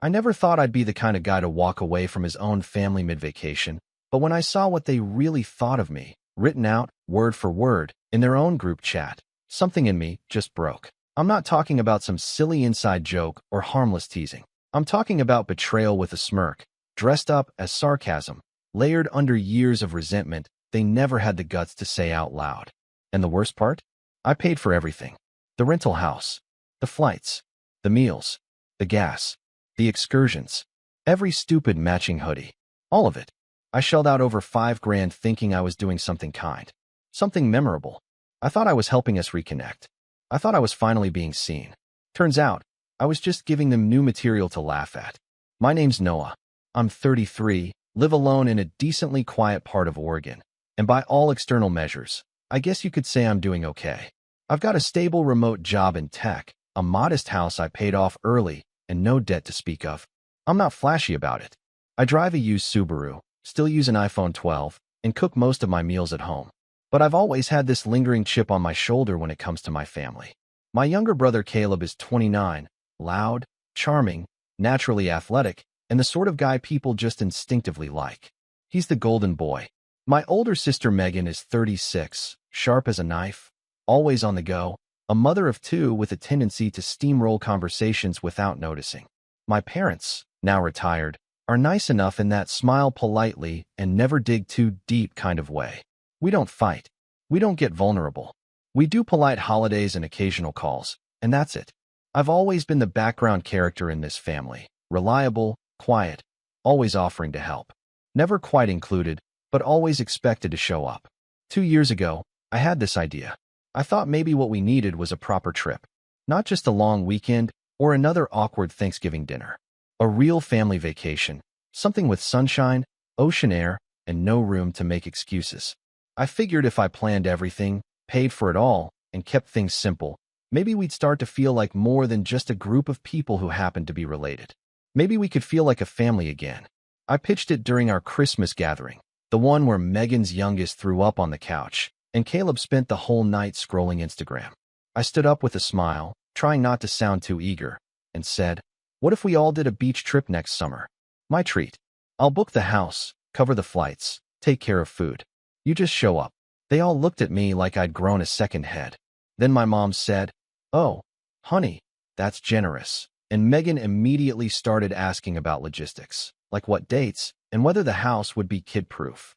I never thought I'd be the kind of guy to walk away from his own family mid-vacation, but when I saw what they really thought of me, written out, word for word, in their own group chat, something in me just broke. I'm not talking about some silly inside joke or harmless teasing. I'm talking about betrayal with a smirk, dressed up as sarcasm, layered under years of resentment they never had the guts to say out loud. And the worst part? I paid for everything. The rental house, the flights, the meals, the gas, the excursions, every stupid matching hoodie. All of it. I shelled out over $5,000 thinking I was doing something kind, something memorable. I thought I was helping us reconnect. I thought I was finally being seen. Turns out, I was just giving them new material to laugh at. My name's Noah. I'm 33, live alone in a decently quiet part of Oregon, and by all external measures, I guess you could say I'm doing okay. I've got a stable remote job in tech, a modest house I paid off early, and no debt to speak of. I'm not flashy about it. I drive a used Subaru, still use an iPhone 12, and cook most of my meals at home. But I've always had this lingering chip on my shoulder when it comes to my family. My younger brother Caleb is 29, loud, charming, naturally athletic, and the sort of guy people just instinctively like. He's the golden boy. My older sister Megan is 36, sharp as a knife, always on the go, a mother of two with a tendency to steamroll conversations without noticing. My parents, now retired, are nice enough in that smile politely and never dig too deep kind of way. We don't fight. We don't get vulnerable. We do polite holidays and occasional calls, and that's it. I've always been the background character in this family, reliable, quiet, always offering to help. Never quite included, but always expected to show up. 2 years ago, I had this idea. I thought maybe what we needed was a proper trip. Not just a long weekend or another awkward Thanksgiving dinner. A real family vacation, something with sunshine, ocean air, and no room to make excuses. I figured if I planned everything, paid for it all, and kept things simple, maybe we'd start to feel like more than just a group of people who happened to be related. Maybe we could feel like a family again. I pitched it during our Christmas gathering, the one where Megan's youngest threw up on the couch, and Caleb spent the whole night scrolling Instagram. I stood up with a smile, trying not to sound too eager, and said, "What if we all did a beach trip next summer? My treat. I'll book the house, cover the flights, take care of food. You just show up." They all looked at me like I'd grown a second head. Then my mom said, "Oh, honey, that's generous." And Megan immediately started asking about logistics, like what dates and whether the house would be kid-proof.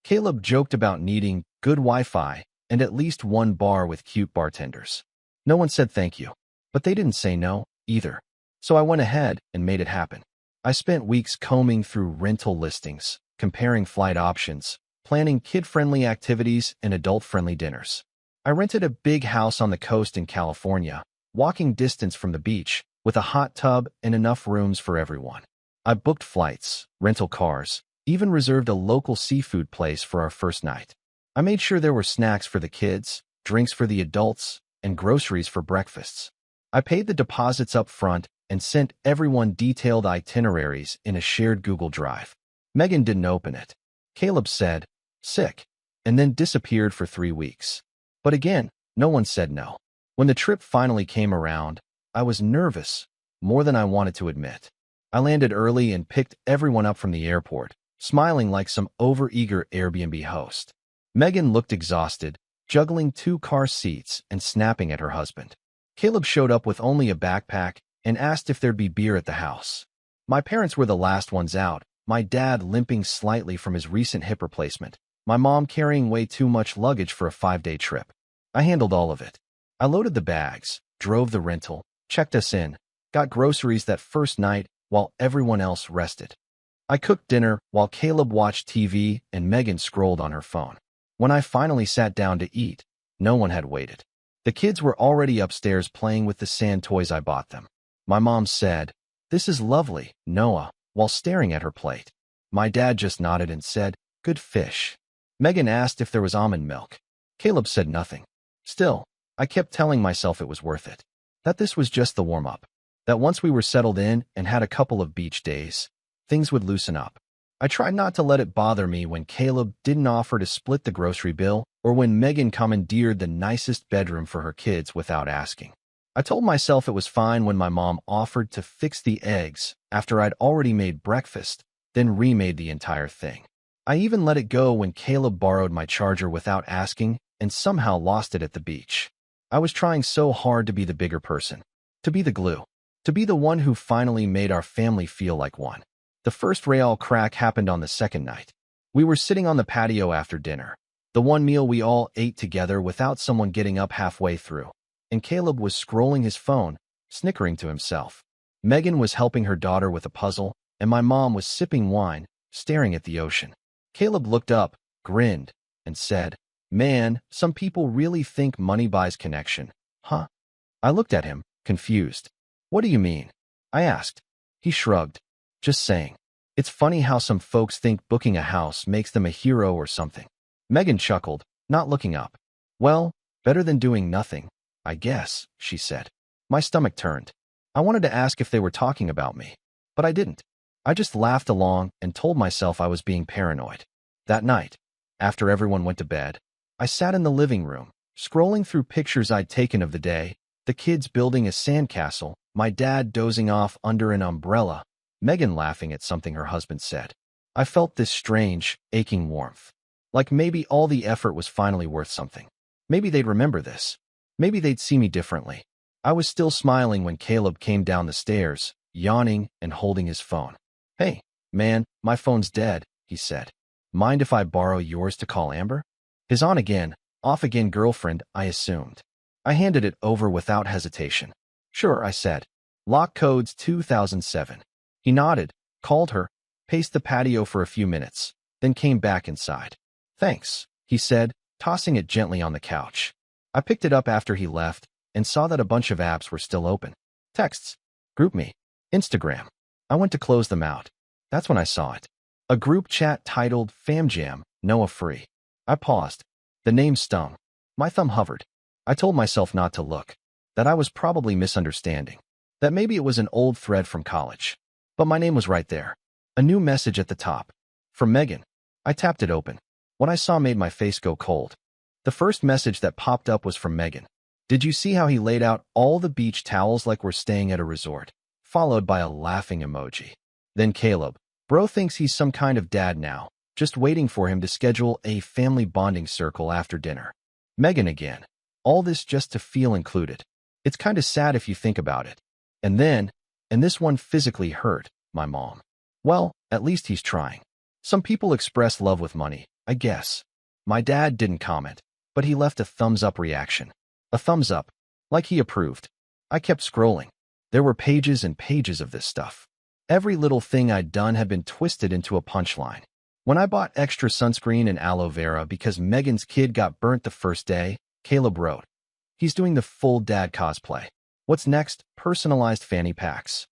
Caleb joked about needing good Wi-Fi and at least one bar with cute bartenders. No one said thank you, but they didn't say no, either. So I went ahead and made it happen. I spent weeks combing through rental listings, comparing flight options, planning kid-friendly activities and adult-friendly dinners. I rented a big house on the coast in California, walking distance from the beach, with a hot tub and enough rooms for everyone. I booked flights, rental cars, even reserved a local seafood place for our first night. I made sure there were snacks for the kids, drinks for the adults, and groceries for breakfasts. I paid the deposits up front and sent everyone detailed itineraries in a shared Google Drive. Megan didn't open it. Caleb said, "Sick," and then disappeared for 3 weeks. But again, no one said no. When the trip finally came around, I was nervous, more than I wanted to admit. I landed early and picked everyone up from the airport, smiling like some overeager Airbnb host. Megan looked exhausted, juggling 2 car seats and snapping at her husband. Caleb showed up with only a backpack and asked if there'd be beer at the house. My parents were the last ones out, my dad limping slightly from his recent hip replacement, my mom carrying way too much luggage for a 5-day trip. I handled all of it. I loaded the bags, drove the rental, checked us in, got groceries that first night while everyone else rested. I cooked dinner while Caleb watched TV and Megan scrolled on her phone. When I finally sat down to eat, no one had waited. The kids were already upstairs playing with the sand toys I bought them. My mom said, "This is lovely, Noah," while staring at her plate. My dad just nodded and said, "Good fish." Megan asked if there was almond milk. Caleb said nothing. Still, I kept telling myself it was worth it. That this was just the warm-up. That once we were settled in and had a couple of beach days, things would loosen up. I tried not to let it bother me when Caleb didn't offer to split the grocery bill or when Megan commandeered the nicest bedroom for her kids without asking. I told myself it was fine when my mom offered to fix the eggs after I'd already made breakfast, then remade the entire thing. I even let it go when Caleb borrowed my charger without asking and somehow lost it at the beach. I was trying so hard to be the bigger person, to be the glue, to be the one who finally made our family feel like one. The first real crack happened on the second night. We were sitting on the patio after dinner, the one meal we all ate together without someone getting up halfway through, and Caleb was scrolling his phone, snickering to himself. Megan was helping her daughter with a puzzle, and my mom was sipping wine, staring at the ocean. Caleb looked up, grinned, and said, "Man, some people really think money buys connection, huh?" I looked at him, confused. "What do you mean?" I asked. He shrugged. "Just saying. It's funny how some folks think booking a house makes them a hero or something." Megan chuckled, not looking up. "Well, better than doing nothing, I guess," she said. My stomach turned. I wanted to ask if they were talking about me, but I didn't. I just laughed along and told myself I was being paranoid. That night, after everyone went to bed, I sat in the living room, scrolling through pictures I'd taken of the day, the kids building a sandcastle, my dad dozing off under an umbrella, Megan laughing at something her husband said. I felt this strange, aching warmth. Like maybe all the effort was finally worth something. Maybe they'd remember this. Maybe they'd see me differently. I was still smiling when Caleb came down the stairs, yawning and holding his phone. "Hey, man, my phone's dead," he said. "Mind if I borrow yours to call Amber?" His on-again, off-again girlfriend, I assumed. I handed it over without hesitation. "Sure," I said. "Lock code's 2007. He nodded, called her, paced the patio for a few minutes, then came back inside. "Thanks," he said, tossing it gently on the couch. I picked it up after he left and saw that a bunch of apps were still open. Texts, GroupMe, Instagram. I went to close them out. That's when I saw it. A group chat titled FamJam, Noah Free. I paused. The name stung. My thumb hovered. I told myself not to look, that I was probably misunderstanding, that maybe it was an old thread from college. But my name was right there. A new message at the top. From Megan. I tapped it open. What I saw made my face go cold. The first message that popped up was from Megan. "Did you see how he laid out all the beach towels like we're staying at a resort?" Followed by a laughing emoji. Then Caleb. "Bro thinks he's some kind of dad now, just waiting for him to schedule a family bonding circle after dinner." Megan again. All this just to feel included. It's kind of sad if you think about it. And this one physically hurt, my mom. Well, at least he's trying. Some people express love with money, I guess. My dad didn't comment, but he left a thumbs-up reaction. A thumbs up, like he approved. I kept scrolling. There were pages and pages of this stuff. Every little thing I'd done had been twisted into a punchline. When I bought extra sunscreen and aloe vera because Megan's kid got burnt the first day, Caleb wrote, "He's doing the full dad cosplay. What's next? Personalized fanny packs."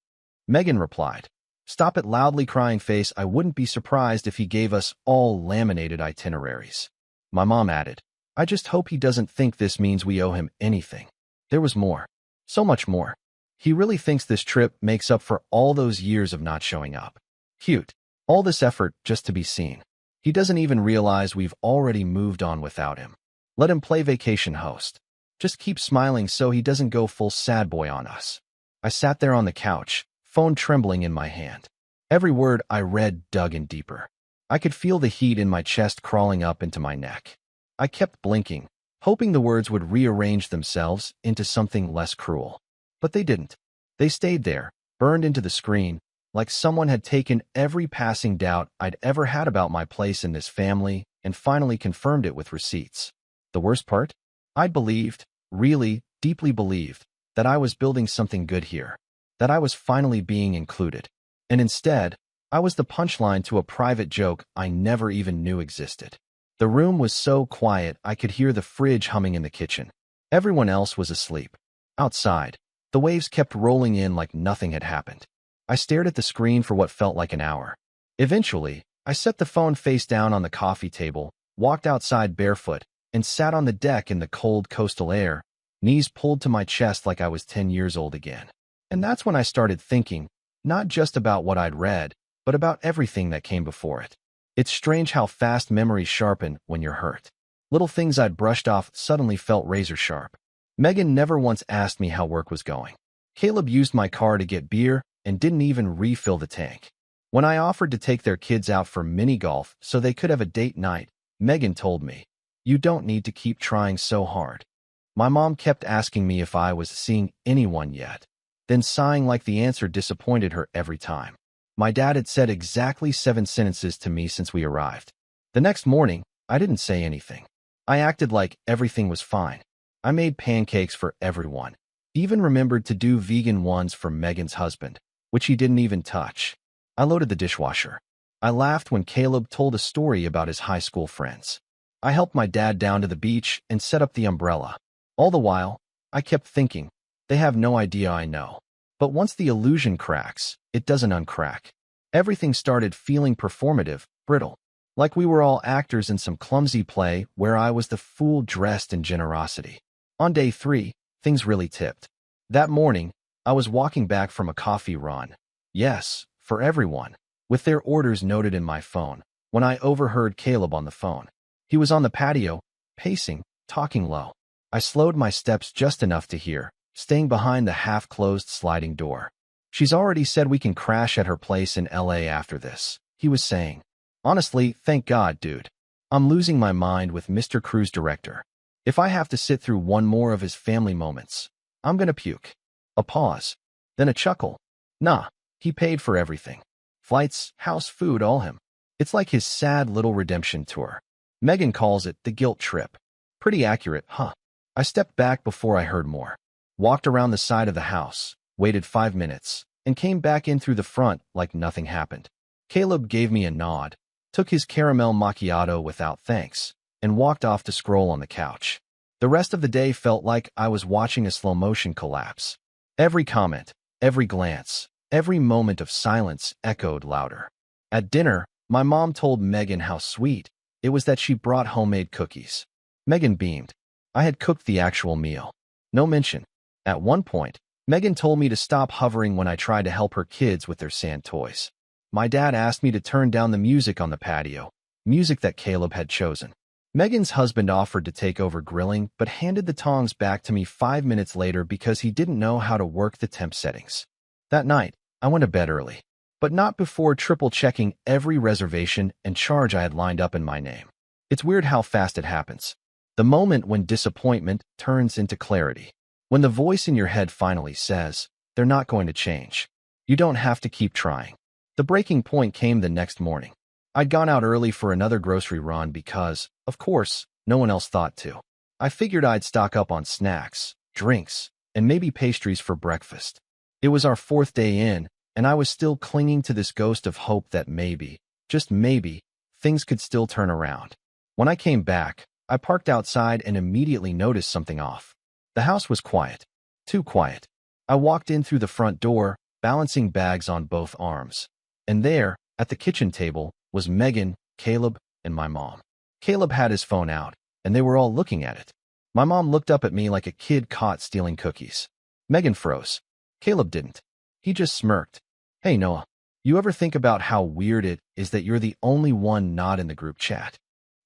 Megan replied, "Stop it, loudly crying face. I wouldn't be surprised if he gave us all laminated itineraries." My mom added, "I just hope he doesn't think this means we owe him anything." There was more. So much more. He really thinks this trip makes up for all those years of not showing up. Cute. All this effort just to be seen. He doesn't even realize we've already moved on without him. Let him play vacation host. Just keep smiling so he doesn't go full sad boy on us. I sat there on the couch, phone trembling in my hand. Every word I read dug in deeper. I could feel the heat in my chest crawling up into my neck. I kept blinking, hoping the words would rearrange themselves into something less cruel. But they didn't. They stayed there, burned into the screen, like someone had taken every passing doubt I'd ever had about my place in this family and finally confirmed it with receipts. The worst part? I'd believed, really, deeply believed, that I was building something good here, that I was finally being included. And instead, I was the punchline to a private joke I never even knew existed. The room was so quiet I could hear the fridge humming in the kitchen. Everyone else was asleep. Outside, the waves kept rolling in like nothing had happened. I stared at the screen for what felt like an hour. Eventually, I set the phone face down on the coffee table, walked outside barefoot, and sat on the deck in the cold coastal air, knees pulled to my chest like I was 10 years old again. And that's when I started thinking, not just about what I'd read, but about everything that came before it. It's strange how fast memories sharpen when you're hurt. Little things I'd brushed off suddenly felt razor sharp. Megan never once asked me how work was going. Caleb used my car to get beer and didn't even refill the tank. When I offered to take their kids out for mini golf so they could have a date night, Megan told me, "You don't need to keep trying so hard." My mom kept asking me if I was seeing anyone yet, then sighing like the answer disappointed her every time. My dad had said exactly 7 sentences to me since we arrived. The next morning, I didn't say anything. I acted like everything was fine. I made pancakes for everyone, even remembered to do vegan ones for Megan's husband, which he didn't even touch. I loaded the dishwasher. I laughed when Caleb told a story about his high school friends. I helped my dad down to the beach and set up the umbrella. All the while, I kept thinking, they have no idea I know. But once the illusion cracks, it doesn't uncrack. Everything started feeling performative, brittle. Like we were all actors in some clumsy play where I was the fool dressed in generosity. On day 3, things really tipped. That morning, I was walking back from a coffee run. Yes, for everyone, with their orders noted in my phone, when I overheard Caleb on the phone. He was on the patio, pacing, talking low. I slowed my steps just enough to hear, staying behind the half-closed sliding door. "She's already said we can crash at her place in LA after this," he was saying. "Honestly, thank God, dude. I'm losing my mind with Mr. Cruise Director. If I have to sit through one more of his family moments, I'm gonna puke." A pause. Then a chuckle. "Nah, he paid for everything. Flights, house, food, all him. It's like his sad little redemption tour. Megan calls it the guilt trip." Pretty accurate, huh? I stepped back before I heard more. Walked around the side of the house, waited 5 minutes, and came back in through the front like nothing happened. Caleb gave me a nod, took his caramel macchiato without thanks, and walked off to scroll on the couch. The rest of the day felt like I was watching a slow-motion collapse. Every comment, every glance, every moment of silence echoed louder. At dinner, my mom told Megan how sweet it was that she brought homemade cookies. Megan beamed. I had cooked the actual meal. No mention. At one point, Megan told me to stop hovering when I tried to help her kids with their sand toys. My dad asked me to turn down the music on the patio, music that Caleb had chosen. Megan's husband offered to take over grilling, but handed the tongs back to me 5 minutes later because he didn't know how to work the temp settings. That night, I went to bed early, but not before triple-checking every reservation and charge I had lined up in my name. It's weird how fast it happens. The moment when disappointment turns into clarity. When the voice in your head finally says, "They're not going to change. You don't have to keep trying." The breaking point came the next morning. I'd gone out early for another grocery run because, of course, no one else thought to. I figured I'd stock up on snacks, drinks, and maybe pastries for breakfast. It was our 4th day in, and I was still clinging to this ghost of hope that maybe, just maybe, things could still turn around. When I came back, I parked outside and immediately noticed something off. The house was quiet. Too quiet. I walked in through the front door, balancing bags on both arms. And there, at the kitchen table, was Megan, Caleb, and my mom. Caleb had his phone out, and they were all looking at it. My mom looked up at me like a kid caught stealing cookies. Megan froze. Caleb didn't. He just smirked. "Hey, Noah, you ever think about how weird it is that you're the only one not in the group chat?"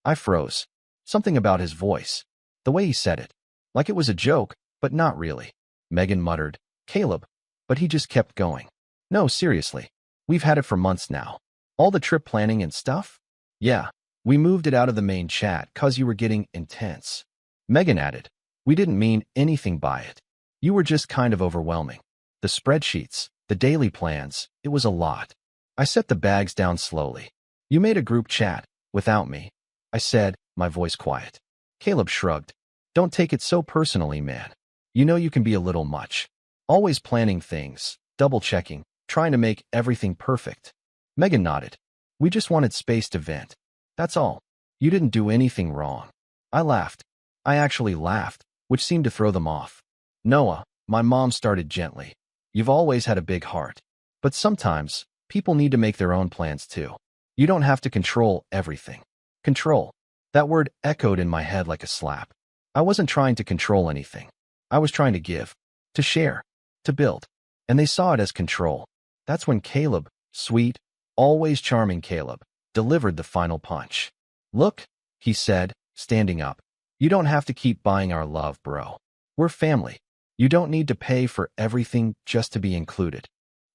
I froze. Something about his voice. The way he said it. Like it was a joke, but not really. Megan muttered, "Caleb," but he just kept going. "No, seriously. We've had it for months now. All the trip planning and stuff? Yeah, we moved it out of the main chat 'cause you were getting intense." Megan added, "We didn't mean anything by it. You were just kind of overwhelming. The spreadsheets, the daily plans, it was a lot." I set the bags down slowly. "You made a group chat, without me," I said, my voice quiet. Caleb shrugged. "Don't take it so personally, man. You know you can be a little much. Always planning things, double-checking, trying to make everything perfect." Megan nodded. "We just wanted space to vent. That's all. You didn't do anything wrong." I laughed. I actually laughed, which seemed to throw them off. "Noah," my mom started gently, "you've always had a big heart. But sometimes, people need to make their own plans too. You don't have to control everything." Control. That word echoed in my head like a slap. I wasn't trying to control anything. I was trying to give, to share, to build. And they saw it as control. That's when Caleb, sweet, always charming Caleb, delivered the final punch. "Look," he said, standing up. "You don't have to keep buying our love, bro. We're family. You don't need to pay for everything just to be included.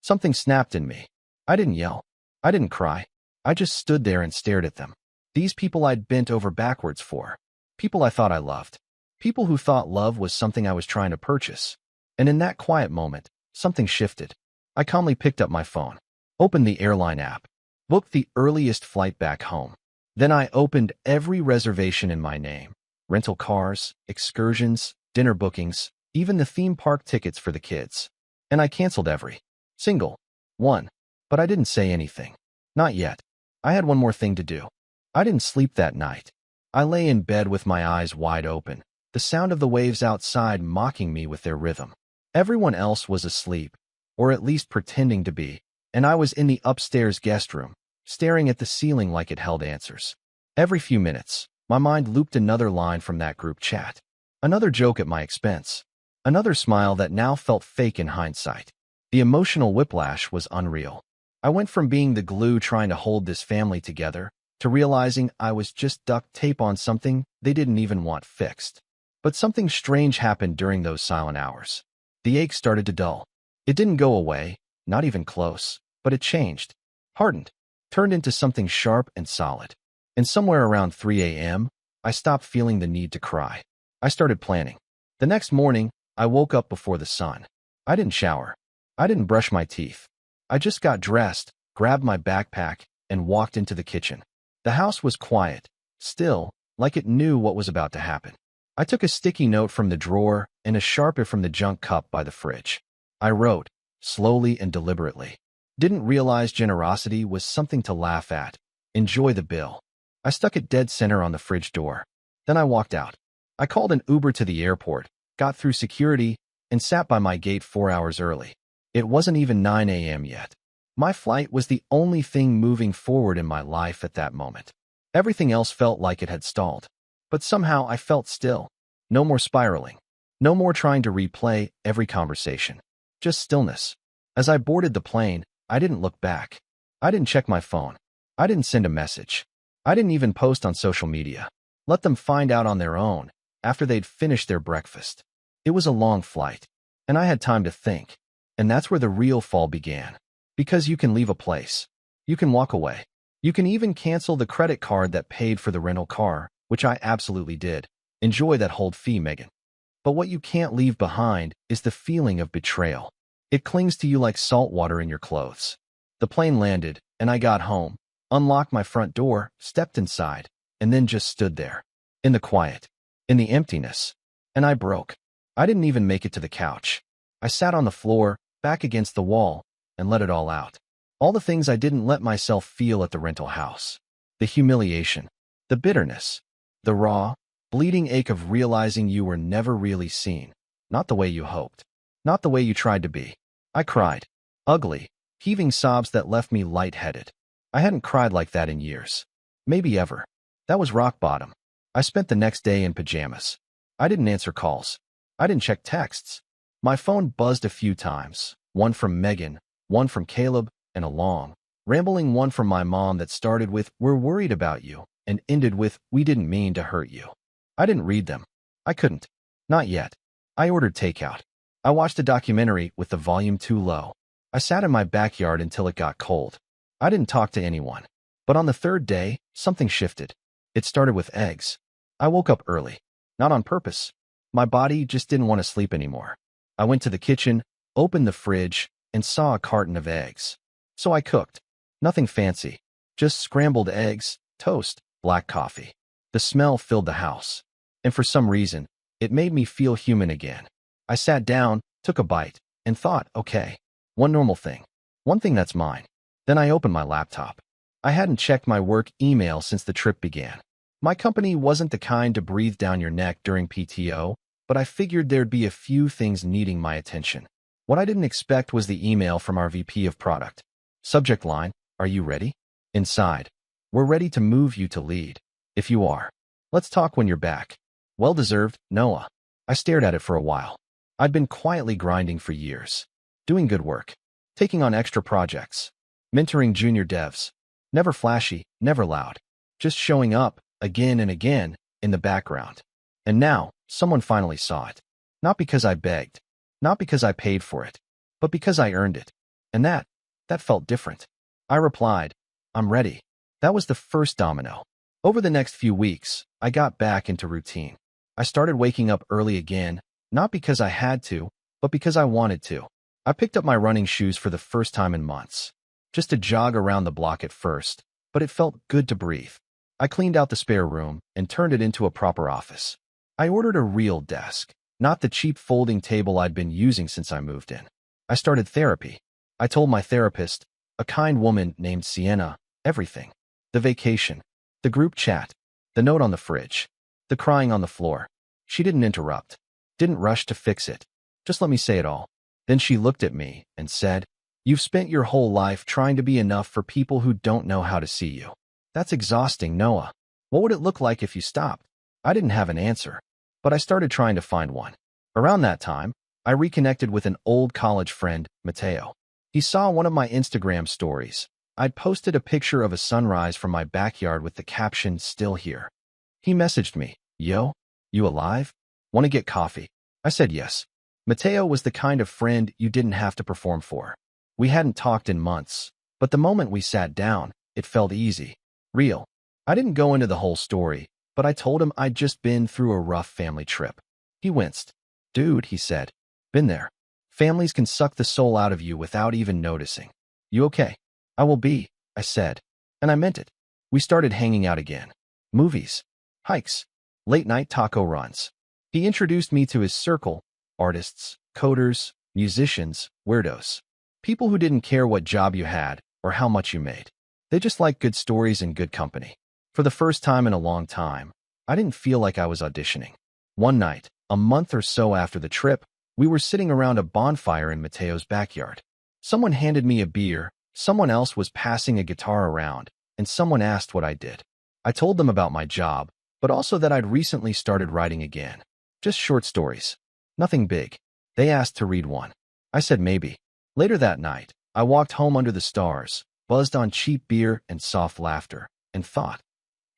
Something snapped in me. I didn't yell. I didn't cry. I just stood there and stared at them. These people I'd bent over backwards for. People I thought I loved. People who thought love was something I was trying to purchase. And in that quiet moment, something shifted. I calmly picked up my phone, opened the airline app, booked the earliest flight back home. Then I opened every reservation in my name. Rental cars, excursions, dinner bookings, even the theme park tickets for the kids. And I canceled every single one. But I didn't say anything. Not yet. I had one more thing to do. I didn't sleep that night. I lay in bed with my eyes wide open, the sound of the waves outside mocking me with their rhythm. Everyone else was asleep, or at least pretending to be, and I was in the upstairs guest room, staring at the ceiling like it held answers. Every few minutes, my mind looped another line from that group chat. Another joke at my expense. Another smile that now felt fake in hindsight. The emotional whiplash was unreal. I went from being the glue trying to hold this family together to realizing I was just duct tape on something they didn't even want fixed. But something strange happened during those silent hours. The ache started to dull. It didn't go away, not even close, but it changed, hardened, turned into something sharp and solid. And somewhere around 3 a.m., I stopped feeling the need to cry. I started planning. The next morning, I woke up before the sun. I didn't shower. I didn't brush my teeth. I just got dressed, grabbed my backpack, and walked into the kitchen. The house was quiet, still, like it knew what was about to happen. I took a sticky note from the drawer and a Sharpie from the junk cup by the fridge. I wrote, slowly and deliberately. Didn't realize generosity was something to laugh at. Enjoy the bill. I stuck it dead center on the fridge door. Then I walked out. I called an Uber to the airport, got through security, and sat by my gate 4 hours early. It wasn't even 9 a.m. yet. My flight was the only thing moving forward in my life at that moment. Everything else felt like it had stalled. But somehow I felt still. No more spiraling. No more trying to replay every conversation. Just stillness. As I boarded the plane, I didn't look back. I didn't check my phone. I didn't send a message. I didn't even post on social media. Let them find out on their own after they'd finished their breakfast. It was a long flight, and I had time to think. And that's where the real fall began. Because you can leave a place. You can walk away. You can even cancel the credit card that paid for the rental car, which I absolutely did. Enjoy that hold fee, Megan. But what you can't leave behind is the feeling of betrayal. It clings to you like salt water in your clothes. The plane landed, and I got home, unlocked my front door, stepped inside, and then just stood there. In the quiet. In the emptiness. And I broke. I didn't even make it to the couch. I sat on the floor, back against the wall, and let it all out. All the things I didn't let myself feel at the rental house. The humiliation. The bitterness. The raw, bleeding ache of realizing you were never really seen. Not the way you hoped. Not the way you tried to be. I cried. Ugly, heaving sobs that left me lightheaded. I hadn't cried like that in years. Maybe ever. That was rock bottom. I spent the next day in pajamas. I didn't answer calls. I didn't check texts. My phone buzzed a few times. One from Megan, one from Caleb, and a long, rambling one from my mom that started with, "We're worried about you," and ended with, "We didn't mean to hurt you." I didn't read them. I couldn't. Not yet. I ordered takeout. I watched a documentary with the volume too low. I sat in my backyard until it got cold. I didn't talk to anyone. But on the third day, something shifted. It started with eggs. I woke up early. Not on purpose. My body just didn't want to sleep anymore. I went to the kitchen, opened the fridge, and saw a carton of eggs. So I cooked. Nothing fancy. Just scrambled eggs, toast, black coffee. The smell filled the house. And for some reason, it made me feel human again. I sat down, took a bite, and thought, okay, one normal thing. One thing that's mine. Then I opened my laptop. I hadn't checked my work email since the trip began. My company wasn't the kind to breathe down your neck during PTO, but I figured there'd be a few things needing my attention. What I didn't expect was the email from our VP of product. Subject line, "Are you ready?" Inside, "We're ready to move you to lead. If you are, let's talk when you're back. Well deserved, Noah." I stared at it for a while. I'd been quietly grinding for years. Doing good work. Taking on extra projects. Mentoring junior devs. Never flashy, never loud. Just showing up, again and again, in the background. And now, someone finally saw it. Not because I begged, not because I paid for it, but because I earned it. And that felt different. I replied, I'm ready. That was the first domino. Over the next few weeks, I got back into routine. I started waking up early again, not because I had to, but because I wanted to. I picked up my running shoes for the first time in months. Just to jog around the block at first, but it felt good to breathe. I cleaned out the spare room and turned it into a proper office. I ordered a real desk, not the cheap folding table I'd been using since I moved in. I started therapy. I told my therapist, a kind woman named Sienna, everything. The vacation, the group chat, the note on the fridge, the crying on the floor. She didn't interrupt, didn't rush to fix it. Just let me say it all. Then she looked at me and said, You've spent your whole life trying to be enough for people who don't know how to see you. That's exhausting, Noah. What would it look like if you stopped? I didn't have an answer, but I started trying to find one. Around that time, I reconnected with an old college friend, Mateo. He saw one of my Instagram stories. I'd posted a picture of a sunrise from my backyard with the caption, Still here. He messaged me, Yo, you alive? Want to get coffee? I said yes. Mateo was the kind of friend you didn't have to perform for. We hadn't talked in months, but the moment we sat down, it felt easy, real. I didn't go into the whole story, but I told him I'd just been through a rough family trip. He winced. Dude, he said, been there. Families can suck the soul out of you without even noticing. You okay? I will be, I said. And I meant it. We started hanging out again. Movies, hikes, late-night taco runs. He introduced me to his circle, artists, coders, musicians, weirdos. People who didn't care what job you had or how much you made. They just liked good stories and good company. For the first time in a long time, I didn't feel like I was auditioning. One night, a month or so after the trip, we were sitting around a bonfire in Mateo's backyard. Someone handed me a beer, someone else was passing a guitar around, and someone asked what I did. I told them about my job, but also that I'd recently started writing again. Just short stories. Nothing big. They asked to read one. I said maybe. Later that night, I walked home under the stars, buzzed on cheap beer and soft laughter, and thought,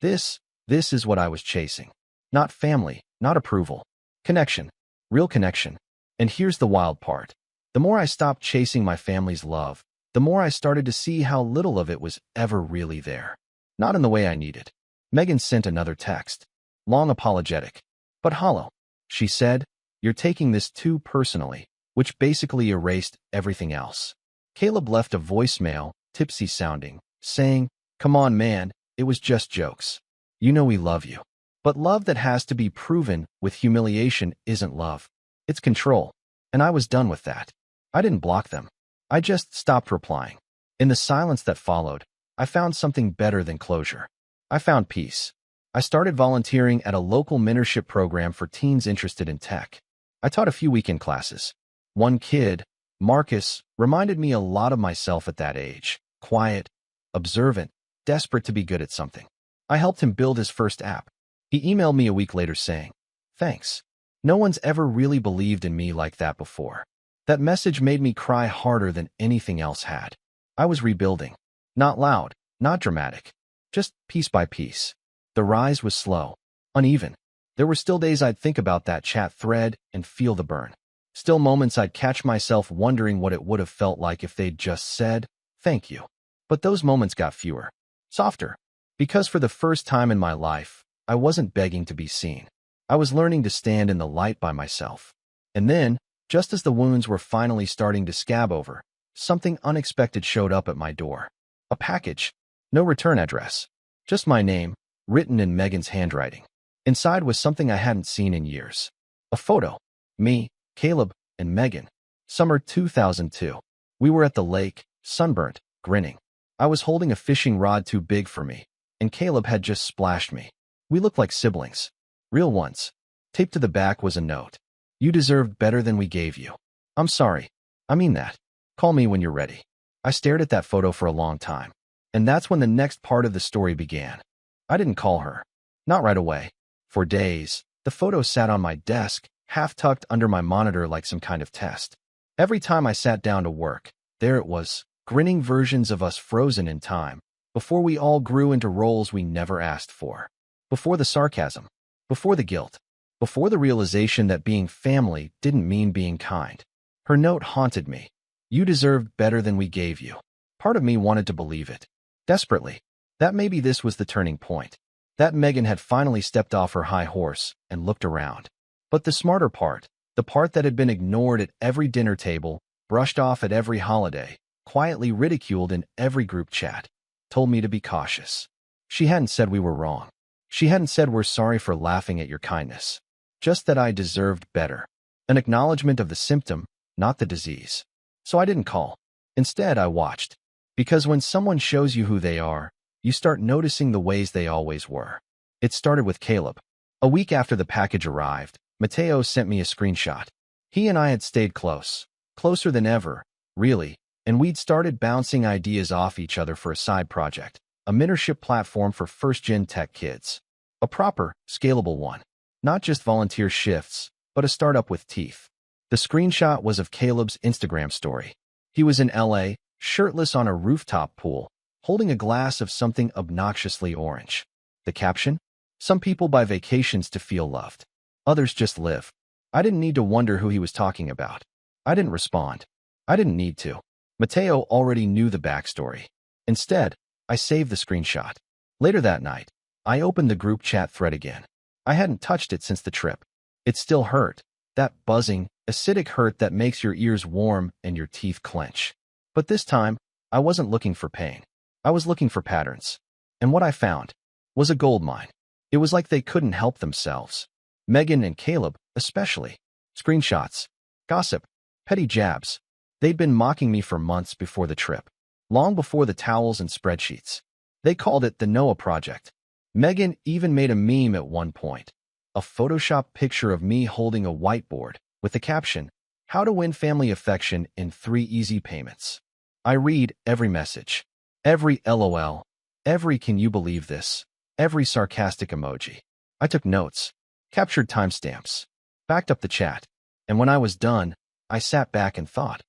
this is what I was chasing. Not family, not approval. Connection. Real connection. And here's the wild part. The more I stopped chasing my family's love, the more I started to see how little of it was ever really there. Not in the way I needed. Megan sent another text. Long apologetic. But hollow. She said, You're taking this too personally, which basically erased everything else. Caleb left a voicemail, tipsy sounding, saying, Come on, man, it was just jokes. You know we love you. But love that has to be proven with humiliation isn't love. It's control. And I was done with that. I didn't block them. I just stopped replying. In the silence that followed, I found something better than closure. I found peace. I started volunteering at a local mentorship program for teens interested in tech. I taught a few weekend classes. One kid, Marcus, reminded me a lot of myself at that age. Quiet, observant, desperate to be good at something. I helped him build his first app. He emailed me a week later saying, Thanks. No one's ever really believed in me like that before. That message made me cry harder than anything else had. I was rebuilding. Not loud, not dramatic. Just piece by piece. The rise was slow, uneven. There were still days I'd think about that chat thread and feel the burn. Still moments I'd catch myself wondering what it would have felt like if they'd just said, Thank you. But those moments got fewer. Softer. Because for the first time in my life, I wasn't begging to be seen. I was learning to stand in the light by myself. And then, just as the wounds were finally starting to scab over, something unexpected showed up at my door. A package. No return address. Just my name, written in Megan's handwriting. Inside was something I hadn't seen in years. A photo. Me, Caleb, and Megan. Summer 2002. We were at the lake, sunburnt, grinning. I was holding a fishing rod too big for me, and Caleb had just splashed me. We looked like siblings. Real ones. Taped to the back was a note. You deserved better than we gave you. I'm sorry. I mean that. Call me when you're ready. I stared at that photo for a long time. And that's when the next part of the story began. I didn't call her. Not right away. For days, the photo sat on my desk, half tucked under my monitor like some kind of test. Every time I sat down to work, there it was, grinning versions of us frozen in time, before we all grew into roles we never asked for. Before the sarcasm. Before the guilt. before the realization that being family didn't mean being kind. Her note haunted me. You deserved better than we gave you. Part of me wanted to believe it. Desperately. That maybe this was the turning point. That Megan had finally stepped off her high horse and looked around. But the smarter part, the part that had been ignored at every dinner table, brushed off at every holiday, quietly ridiculed in every group chat, told me to be cautious. She hadn't said we were wrong. She hadn't said we're sorry for laughing at your kindness. Just that I deserved better. An acknowledgement of the symptom, not the disease. So I didn't call. Instead, I watched. Because when someone shows you who they are, you start noticing the ways they always were. It started with Caleb. A week after the package arrived, Mateo sent me a screenshot. He and I had stayed close. Closer than ever, really, and we'd started bouncing ideas off each other for a side project, a mentorship platform for first-gen tech kids. A proper, scalable one. Not just volunteer shifts, but a startup with teeth. The screenshot was of Caleb's Instagram story. He was in LA, shirtless on a rooftop pool, holding a glass of something obnoxiously orange. The caption? Some people buy vacations to feel loved. Others just live. I didn't need to wonder who he was talking about. I didn't respond. I didn't need to. Mateo already knew the backstory. Instead, I saved the screenshot. Later that night, I opened the group chat thread again. I hadn't touched it since the trip. It still hurt. That buzzing, acidic hurt that makes your ears warm and your teeth clench. But this time, I wasn't looking for pain. I was looking for patterns. And what I found was a goldmine. It was like they couldn't help themselves. Megan and Caleb, especially. Screenshots, gossip, petty jabs. They'd been mocking me for months before the trip. Long before the towels and spreadsheets. They called it the Noah Project. Megan even made a meme at one point. A Photoshop picture of me holding a whiteboard with the caption, "How to win family affection in 3 easy payments." I read every message. Every LOL. Every "can you believe this?" Every sarcastic emoji. I took notes. Captured timestamps. Backed up the chat. And when I was done, I sat back and thought,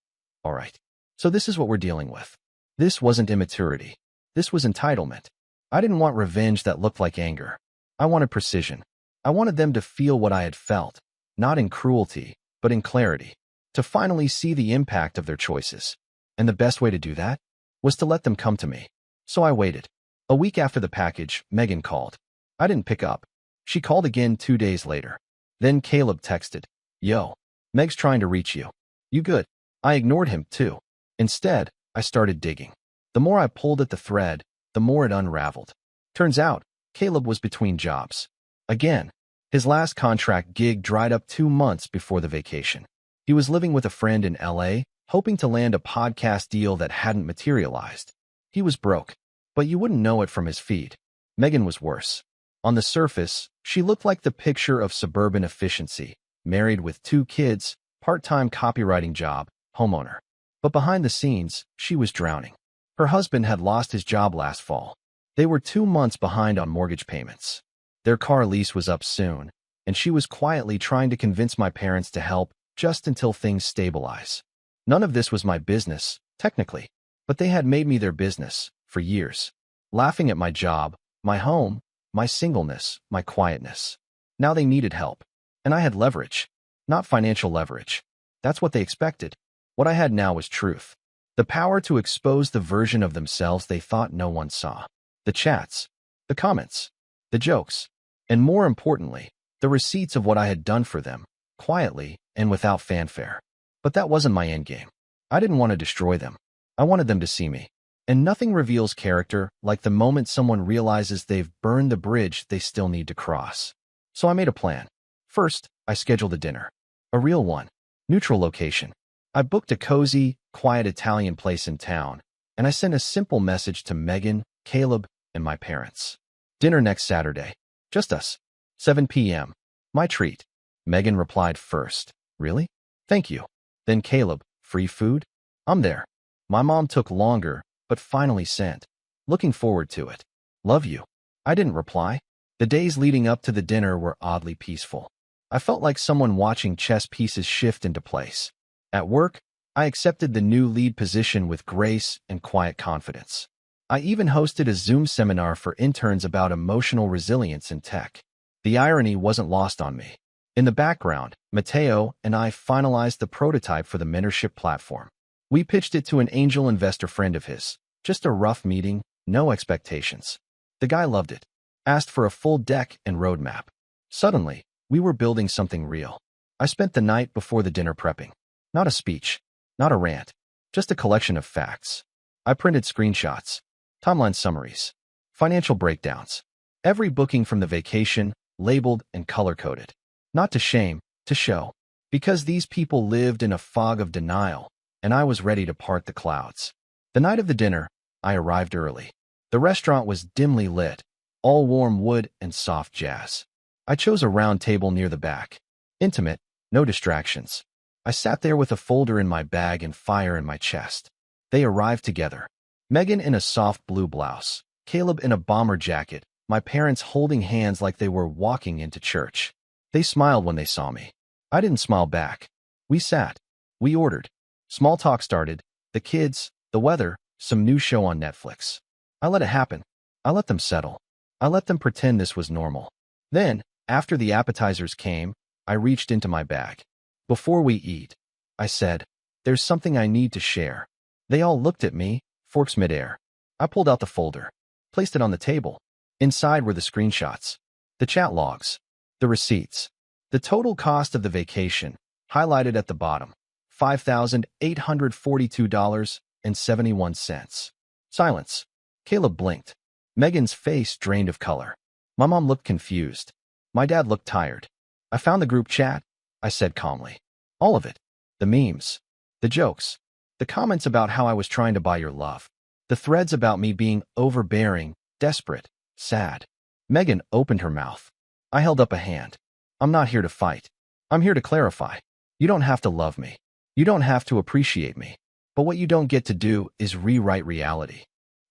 all right, so this is what we're dealing with. This wasn't immaturity. This was entitlement. I didn't want revenge that looked like anger. I wanted precision. I wanted them to feel what I had felt, not in cruelty, but in clarity, to finally see the impact of their choices. And the best way to do that was to let them come to me. So I waited. A week after the package, Megan called. I didn't pick up. She called again 2 days later. Then Caleb texted, "Yo, Meg's trying to reach you. You good?" I ignored him too. Instead, I started digging. The more I pulled at the thread, the more it unraveled. Turns out, Caleb was between jobs. Again, his last contract gig dried up 2 months before the vacation. He was living with a friend in LA, hoping to land a podcast deal that hadn't materialized. He was broke, but you wouldn't know it from his feed. Megan was worse. On the surface, she looked like the picture of suburban efficiency, married with 2 kids, part-time copywriting job, homeowner. But behind the scenes, she was drowning. Her husband had lost his job last fall. They were 2 months behind on mortgage payments. Their car lease was up soon, and she was quietly trying to convince my parents to help just until things stabilize. None of this was my business, technically, but they had made me their business for years, laughing at my job, my home, my singleness, my quietness. Now they needed help, and I had leverage, not financial leverage. That's what they expected. What I had now was truth. The power to expose the version of themselves they thought no one saw. The chats, the comments, the jokes, and more importantly, the receipts of what I had done for them, quietly and without fanfare. But that wasn't my endgame. I didn't want to destroy them. I wanted them to see me. And nothing reveals character like the moment someone realizes they've burned the bridge they still need to cross. So I made a plan. First, I scheduled a dinner. A real one. Neutral location. I booked a cozy, quiet Italian place in town, and I sent a simple message to Megan, Caleb, and my parents. Dinner next Saturday. Just us. 7 p.m. My treat. Megan replied first. Really? Thank you. Then Caleb, free food? I'm there. My mom took longer, but finally sent. Looking forward to it. Love you. I didn't reply. The days leading up to the dinner were oddly peaceful. I felt like someone watching chess pieces shift into place. At work, I accepted the new lead position with grace and quiet confidence. I even hosted a Zoom seminar for interns about emotional resilience in tech. The irony wasn't lost on me. In the background, Matteo and I finalized the prototype for the mentorship platform. We pitched it to an angel investor friend of his. Just a rough meeting, no expectations. The guy loved it, asked for a full deck and roadmap. Suddenly, we were building something real. I spent the night before the dinner prepping. Not a speech, not a rant, just a collection of facts. I printed screenshots, timeline summaries, financial breakdowns, every booking from the vacation, labeled and color-coded. Not to shame, to show. Because these people lived in a fog of denial, and I was ready to part the clouds. The night of the dinner, I arrived early. The restaurant was dimly lit, all warm wood and soft jazz. I chose a round table near the back. Intimate, no distractions. I sat there with a folder in my bag and fire in my chest. They arrived together. Megan in a soft blue blouse, Caleb in a bomber jacket, my parents holding hands like they were walking into church. They smiled when they saw me. I didn't smile back. We sat. We ordered. Small talk started. The kids, the weather, some new show on Netflix. I let it happen. I let them settle. I let them pretend this was normal. Then, after the appetizers came, I reached into my bag. Before we eat, I said, there's something I need to share. They all looked at me, forks midair. I pulled out the folder, placed it on the table. Inside were the screenshots, the chat logs, the receipts, the total cost of the vacation, highlighted at the bottom, $5,842.71. Silence. Caleb blinked. Megan's face drained of color. My mom looked confused. My dad looked tired. I found the group chat, I said calmly. All of it. The memes, the jokes, the comments about how I was trying to buy your love, the threads about me being overbearing, desperate, sad. Megan opened her mouth. I held up a hand. I'm not here to fight. I'm here to clarify. You don't have to love me. You don't have to appreciate me. But what you don't get to do is rewrite reality.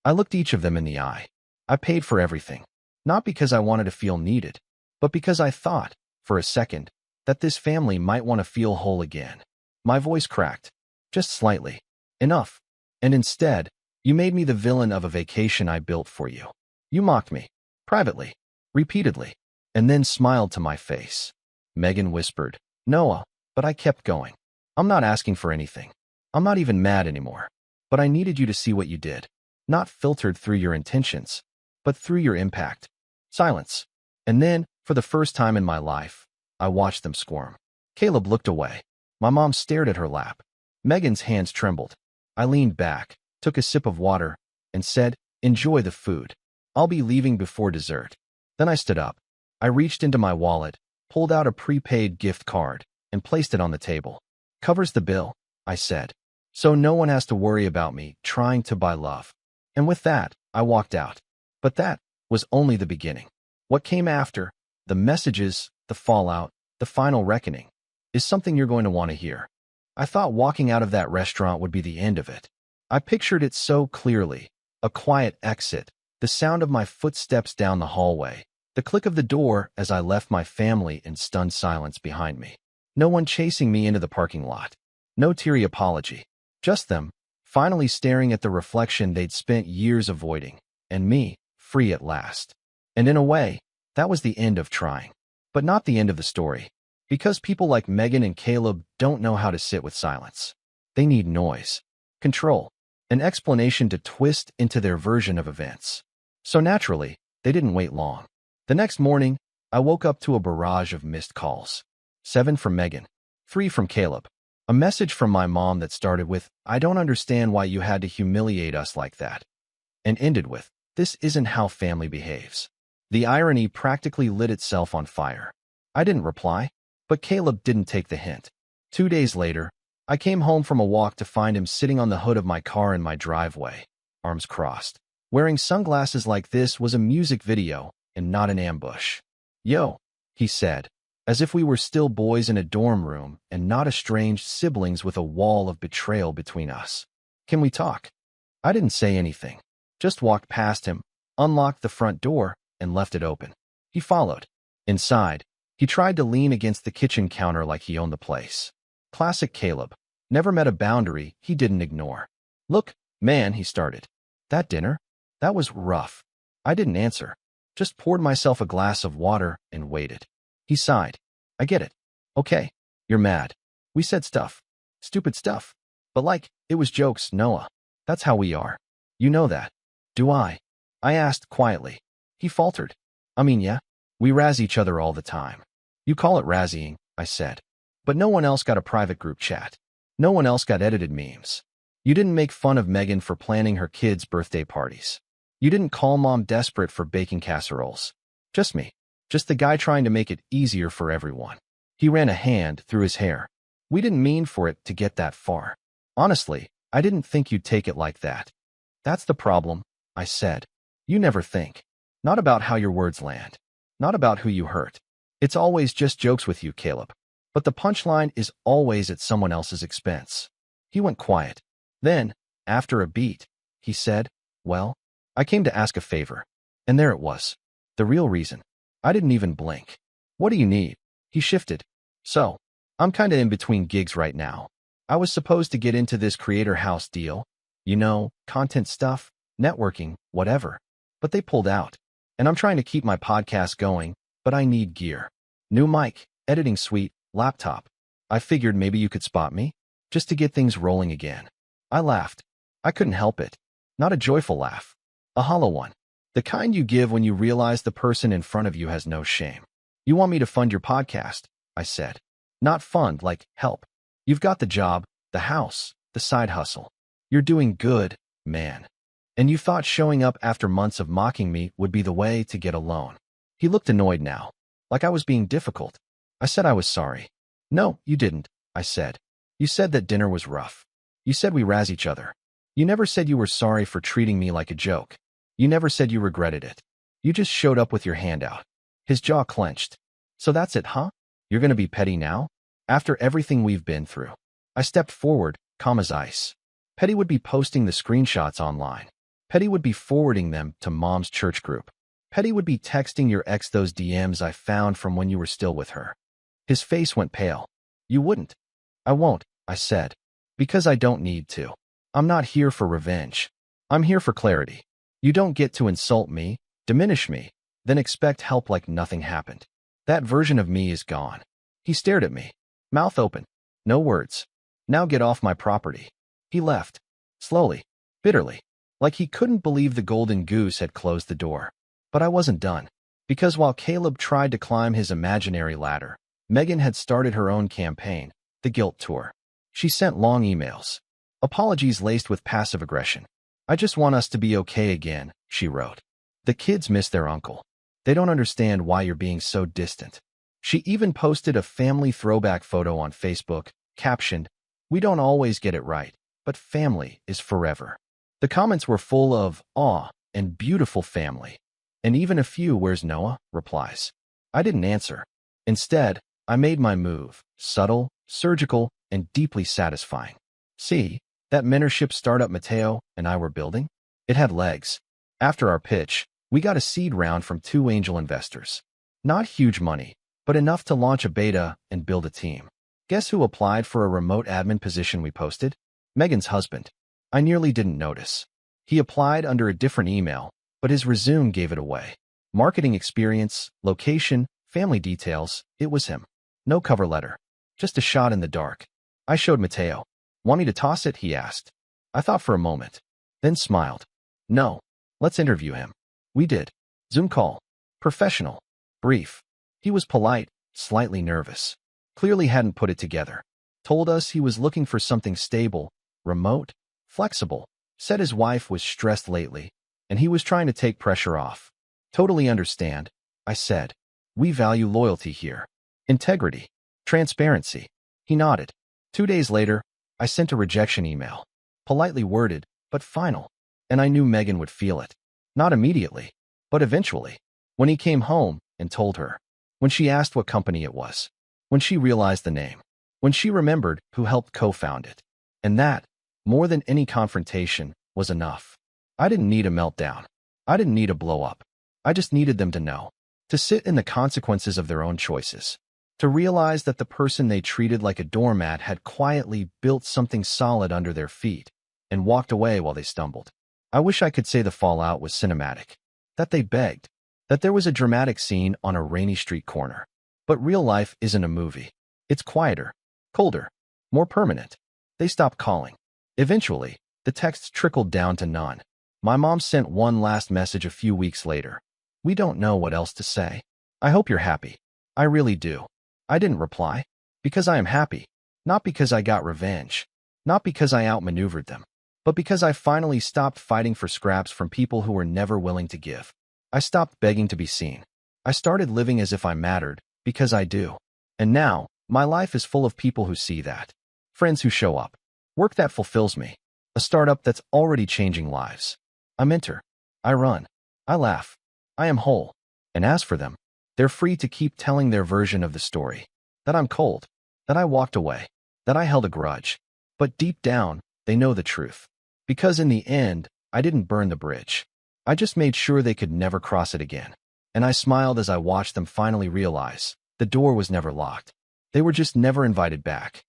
I looked each of them in the eye. I paid for everything. Not because I wanted to feel needed, but because I thought, for a second, that this family might want to feel whole again. My voice cracked. Just slightly. Enough. And instead, you made me the villain of a vacation I built for you. You mocked me. Privately. Repeatedly. And then smiled to my face. Megan whispered, Noah, but I kept going. I'm not asking for anything. I'm not even mad anymore. But I needed you to see what you did. Not filtered through your intentions, but through your impact. Silence. And then, for the first time in my life, I watched them squirm. Caleb looked away. My mom stared at her lap. Megan's hands trembled. I leaned back, took a sip of water, and said, enjoy the food. I'll be leaving before dessert. Then I stood up. I reached into my wallet, pulled out a prepaid gift card, and placed it on the table. Covers the bill, I said. So no one has to worry about me trying to buy love. And with that, I walked out. But that was only the beginning. What came after, the messages, the fallout, the final reckoning, is something you're going to want to hear. I thought walking out of that restaurant would be the end of it. I pictured it so clearly. A quiet exit, the sound of my footsteps down the hallway, the click of the door as I left my family in stunned silence behind me. No one chasing me into the parking lot. No teary apology. Just them, finally staring at the reflection they'd spent years avoiding, and me, free at last. And in a way, that was the end of trying. But not the end of the story. Because people like Megan and Caleb don't know how to sit with silence. They need noise, control, an explanation to twist into their version of events. So naturally, they didn't wait long. The next morning, I woke up to a barrage of missed calls. 7 from Megan, 3 from Caleb. A message from my mom that started with, I don't understand why you had to humiliate us like that, and ended with, this isn't how family behaves. The irony practically lit itself on fire. I didn't reply, but Caleb didn't take the hint. 2 days later, I came home from a walk to find him sitting on the hood of my car in my driveway, arms crossed. Wearing sunglasses like this was a music video and not an ambush. Yo, he said, as if we were still boys in a dorm room and not estranged siblings with a wall of betrayal between us. Can we talk? I didn't say anything, just walked past him, unlocked the front door, and left it open. He followed. Inside, he tried to lean against the kitchen counter like he owned the place. Classic Caleb. Never met a boundary he didn't ignore. Look, man, he started. That dinner? That was rough. I didn't answer. Just poured myself a glass of water and waited. He sighed. I get it. Okay. You're mad. We said stuff. Stupid stuff. But it was jokes, Noah. That's how we are. You know that. Do I? I asked quietly. He faltered. I mean, yeah. We razz each other all the time. You call it razzying, I said. But no one else got a private group chat. No one else got edited memes. You didn't make fun of Megan for planning her kids' birthday parties. You didn't call mom desperate for baking casseroles. Just me. Just the guy trying to make it easier for everyone. He ran a hand through his hair. We didn't mean for it to get that far. Honestly, I didn't think you'd take it like that. That's the problem, I said. You never think. Not about how your words land. Not about who you hurt. It's always just jokes with you, Caleb. But the punchline is always at someone else's expense. He went quiet. Then, after a beat, he said, well, I came to ask a favor. And there it was. The real reason. I didn't even blink. What do you need? He shifted. So, I'm kinda in between gigs right now. I was supposed to get into this creator house deal. You know, content stuff, networking, whatever. But they pulled out. And I'm trying to keep my podcast going, but I need gear. New mic, editing suite, laptop. I figured maybe you could spot me, just to get things rolling again. I laughed. I couldn't help it. Not a joyful laugh. A hollow one. The kind you give when you realize the person in front of you has no shame. You want me to fund your podcast, I said. Not fund, like help. You've got the job, the house, the side hustle. You're doing good, man. And you thought showing up after months of mocking me would be the way to get a loan. He looked annoyed now, like I was being difficult. I said I was sorry. No, you didn't, I said. You said that dinner was rough. You said we razz each other. You never said you were sorry for treating me like a joke. You never said you regretted it. You just showed up with your hand out. His jaw clenched. So that's it, huh? You're gonna be petty now? After everything we've been through. I stepped forward, calm as ice. Petty would be posting the screenshots online. Petty would be forwarding them to mom's church group. Petty would be texting your ex those DMs I found from when you were still with her. His face went pale. You wouldn't. I won't, I said. Because I don't need to. I'm not here for revenge. I'm here for clarity. You don't get to insult me, diminish me, then expect help like nothing happened. That version of me is gone. He stared at me, mouth open. No words. Now get off my property. He left. Slowly. Bitterly. Like he couldn't believe the golden goose had closed the door. But I wasn't done. Because while Caleb tried to climb his imaginary ladder, Megan had started her own campaign, the guilt tour. She sent long emails. Apologies laced with passive aggression. I just want us to be okay again, she wrote. The kids miss their uncle. They don't understand why you're being so distant. She even posted a family throwback photo on Facebook, captioned, "We don't always get it right, but family is forever." The comments were full of awe and beautiful family. And even a few "Where's Noah?" replies. I didn't answer. Instead, I made my move, subtle, surgical, and deeply satisfying. See, that mentorship startup Mateo and I were building? It had legs. After our pitch, we got a seed round from 2 angel investors. Not huge money, but enough to launch a beta and build a team. Guess who applied for a remote admin position we posted? Megan's husband. I nearly didn't notice. He applied under a different email, but his resume gave it away. Marketing experience, location, family details, it was him. No cover letter. Just a shot in the dark. I showed Mateo. Want me to toss it? He asked. I thought for a moment, then smiled. No, let's interview him. We did. Zoom call. Professional. Brief. He was polite, slightly nervous. Clearly hadn't put it together. Told us he was looking for something stable, remote, flexible. Said his wife was stressed lately, and he was trying to take pressure off. Totally understand, I said. We value loyalty here. Integrity. Transparency. He nodded. 2 days later, I sent a rejection email. Politely worded, but final. And I knew Megan would feel it. Not immediately, but eventually. When he came home and told her. When she asked what company it was. When she realized the name. When she remembered who helped co-found it. And that, more than any confrontation, was enough. I didn't need a meltdown. I didn't need a blow-up. I just needed them to know. To sit in the consequences of their own choices. To realize that the person they treated like a doormat had quietly built something solid under their feet and walked away while they stumbled. I wish I could say the fallout was cinematic. That they begged. That there was a dramatic scene on a rainy street corner. But real life isn't a movie. It's quieter, colder, more permanent. They stopped calling. Eventually, the texts trickled down to none. My mom sent one last message a few weeks later. "We don't know what else to say. I hope you're happy. I really do." I didn't reply. Because I am happy. Not because I got revenge. Not because I outmaneuvered them. But because I finally stopped fighting for scraps from people who were never willing to give. I stopped begging to be seen. I started living as if I mattered, because I do. And now, my life is full of people who see that. Friends who show up. Work that fulfills me. A startup that's already changing lives. I mentor. I run. I laugh. I am whole. And as for them, they're free to keep telling their version of the story. That I'm cold. That I walked away. That I held a grudge. But deep down, they know the truth. Because in the end, I didn't burn the bridge. I just made sure they could never cross it again. And I smiled as I watched them finally realize the door was never locked. They were just never invited back.